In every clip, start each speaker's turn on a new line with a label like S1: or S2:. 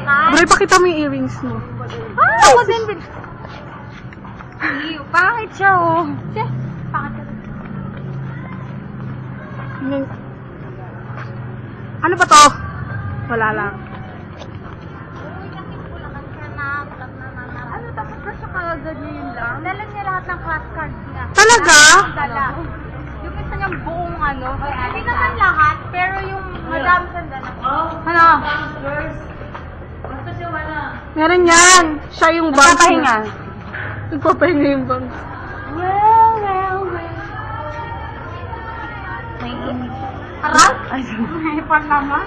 S1: ka.
S2: Bro, ipakita mo yung earrings mo.
S1: Ah, ako din. Ew, pangit siya, oh. Siya, pangit siya.
S2: Ano ba to? Wala lang.
S1: Ano, tapos na siya kagad niya yun lang? Dala niya lahat ng class cards niya.
S2: Talaga?
S1: Dala. Yung isa niyang buong ano. Hindi naman lahat, pero yung madami siyang dala.
S2: Ano?
S1: Basta siya wala.
S2: Meron yan. Siya yung bank.
S1: Nagpapahinga.
S2: Nagpapahinga yung bank.
S1: Well. May init. Aral? May pan naman.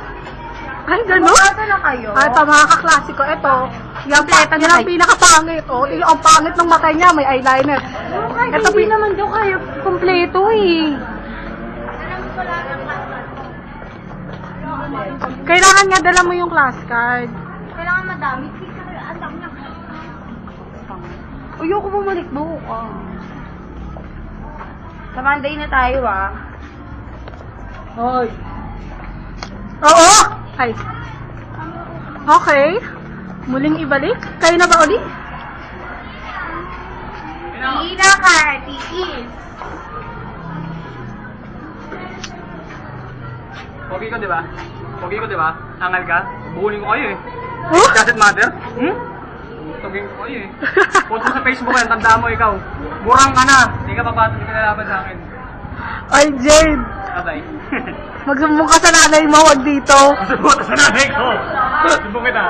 S2: Ay, gano'n?
S1: Bumata na kayo.
S2: Ah, ito, mga kaklasiko. Ito, yan ang pinakapangit. Oh, yung ang pangit ng mata niya, may eyeliner.
S1: Ito, hindi naman daw kayo kompleto eh.
S2: Kailangan nga dala mo yung class card.
S1: Kailangan madami. Ang dami niya. Ayoko bumalik bukas. Sa Monday na tayo ah.
S2: Hoy. Oo! Ay. Okay. Muling ibalik. Kayo na ba uli?
S1: Hindi na ka, tiis.
S3: Pogi ko, di ba? Pogi ko, di ba? Angal ka? Buhunin ko kayo eh.
S2: Oh?
S3: Does it matter? Tugin ko kayo eh. Post mo sa Facebook yan, tandaan mo ikaw. Murang ka na. Hindi ka papatong kinalaban sa akin.
S2: Ay, Jade.
S3: Tatay.
S2: Magsumbong ka sa nanay mo, wag dito.
S3: Subukan sa nanay ko. Subukan kita.